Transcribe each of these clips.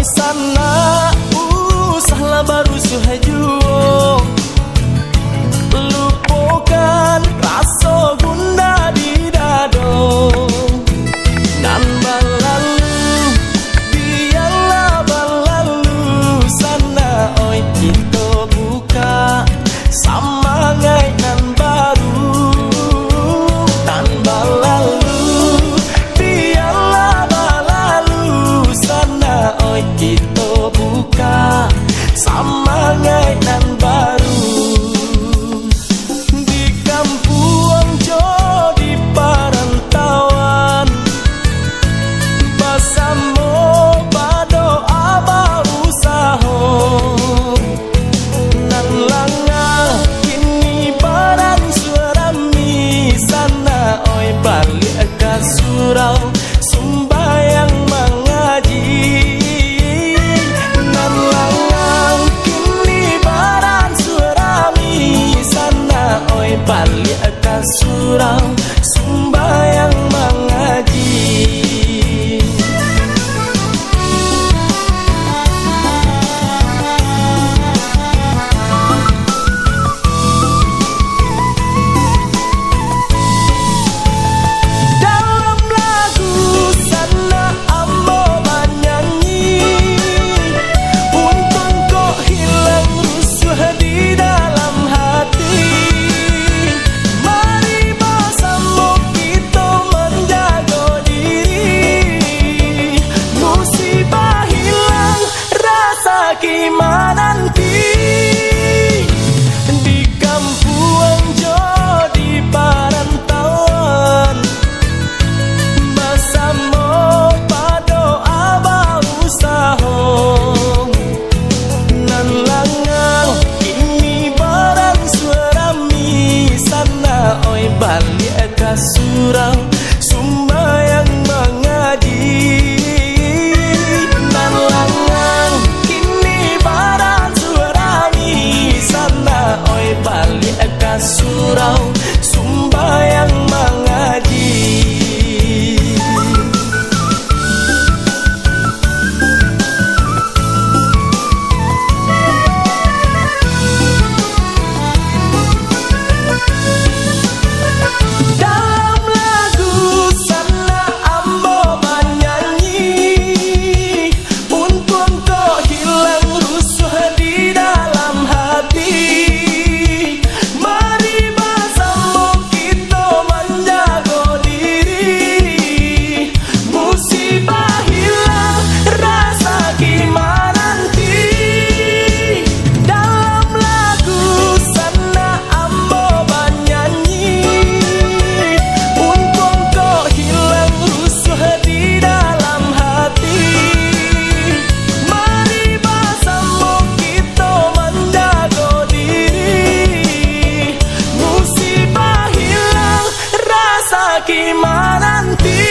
oi sana usahlah baru suhajuo lupakan rasa gundah di dado nan balalu biarlah balalu sana oi kita buka sama ngai nan baru nan balalu biarlah balalu sana oi kita buka sama ngai nan baru di kampung jo di perantauan basamo bado aba usaho nan langa kini barang suarami sana oi balik ke surau sumbayang mengaji nan langang kini barang suarami sana oi balik ke surau sumbayang mengaji. Dalam lagu sana ambo bernyanyi untung kok hilang rusuh di dalam hati. Mari bersama kita menjaga diri musibah hilang rasa gimana nanti di kampung jo di perantauan bersama pado aba usaho nan langang kini barang suarami sana oi balik ke surau sumbayang mengaji nan langang kini barang suarami sana oi balik ke surau sumbayang mengaji. Dalam lagu sana ambo bernyanyi untung kok hilang rusuh di dalam hati. Mari bersama kita menjaga diri musibah hilang rasa gimana nanti. Dalam lagu sana ambo bernyanyi untung kok hilang rusuh di dalam hati. Mari bersama kita menjaga diri musibah hilang rasa gimana nanti.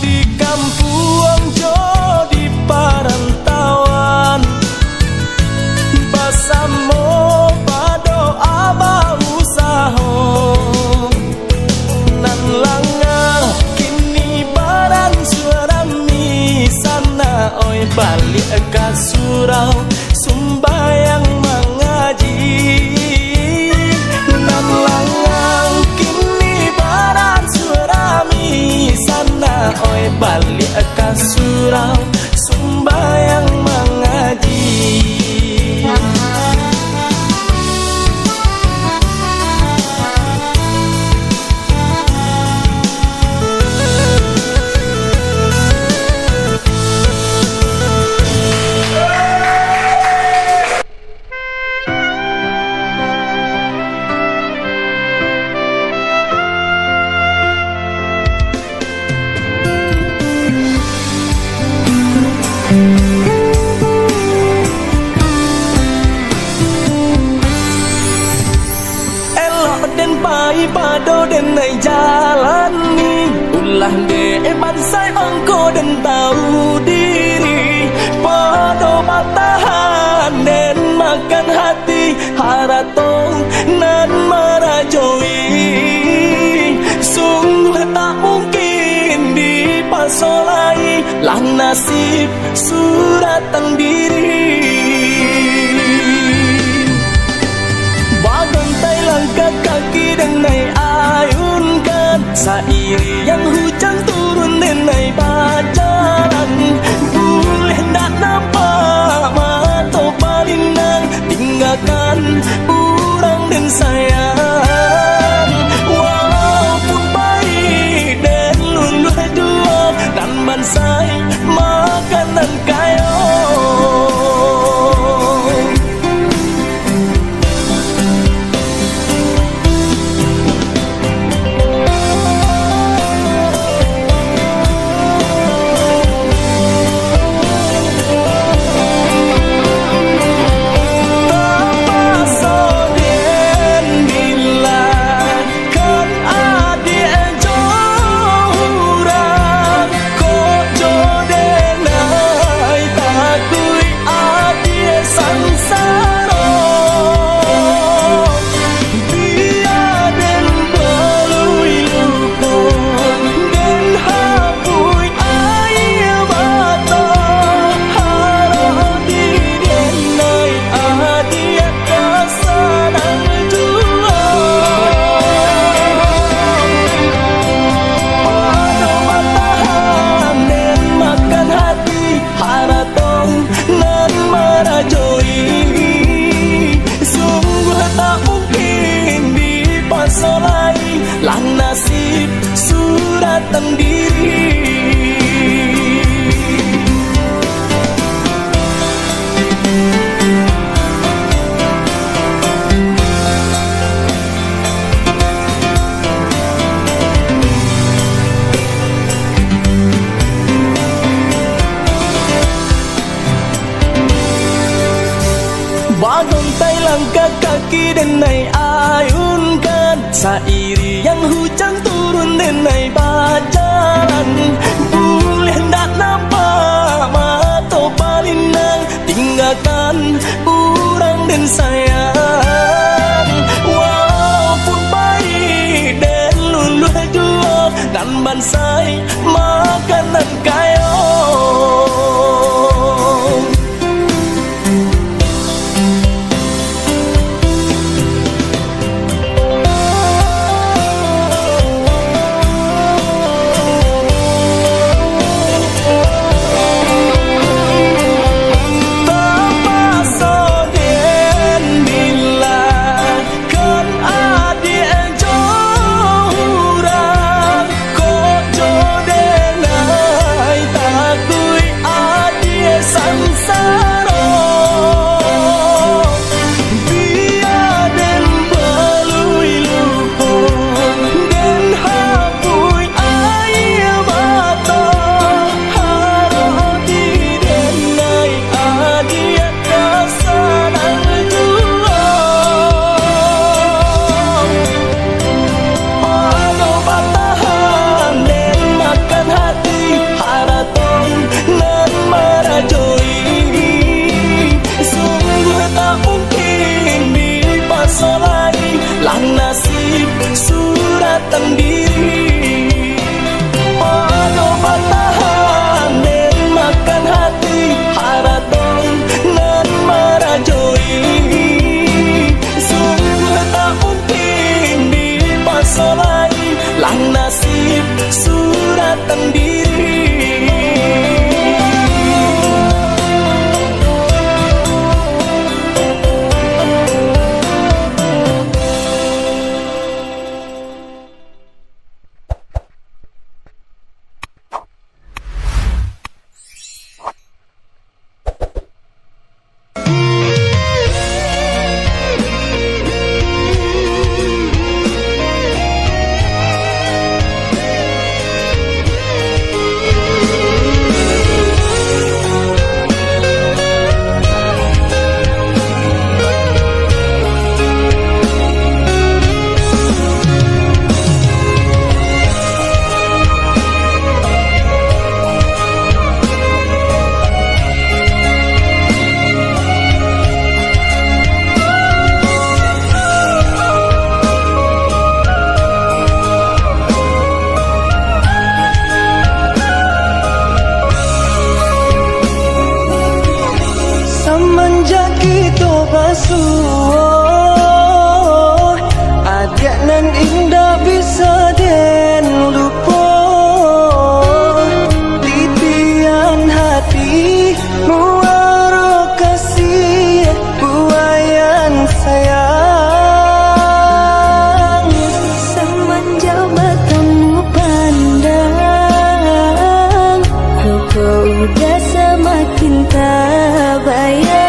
Di kampung jo di perantauan bersama pado aba usaho nan langa kini barang suarami sana oi balik ke surau sumbayang mengaji nan langang kini barang suarami sana oi balik ke surau sumbayang mengaji. Pado dan naik jalani ulah de bansai ongko dan tahu diri pado batahan dan makan hati haratong nan marajoi sungguh tak mungkin dipasolai Lah nasib suratan diri Bagantai langkah kaki dan naik ayunkan Sairi yang hujan turun dan naik bajalan Boleh tak nampak mata palindang Tinggalkan urang dan sayang Walaupun baik dan luluh dua Dan bansai makanan kayo Lah nasib suratan diri Bagontai langkah kaki dan naik ayunkan Sairi yang hujan turun dan naik bajalan Boleh tak nampak mata palindang Tinggalkan urang dan sayang Walaupun baik dan luluh dua Dan bansai makanan kayo Lah nasib suratan diri Pada batahan dan makan hati Haratong nan marajoi Sungguh tak mungkin dipasolai Lah nasib suratan diri kita basuh, adik nan indah bisa den lupa. Titian hati muara kasih buayan sayang. Semenjak bertemu pandang, kau udah semakin tak bayang.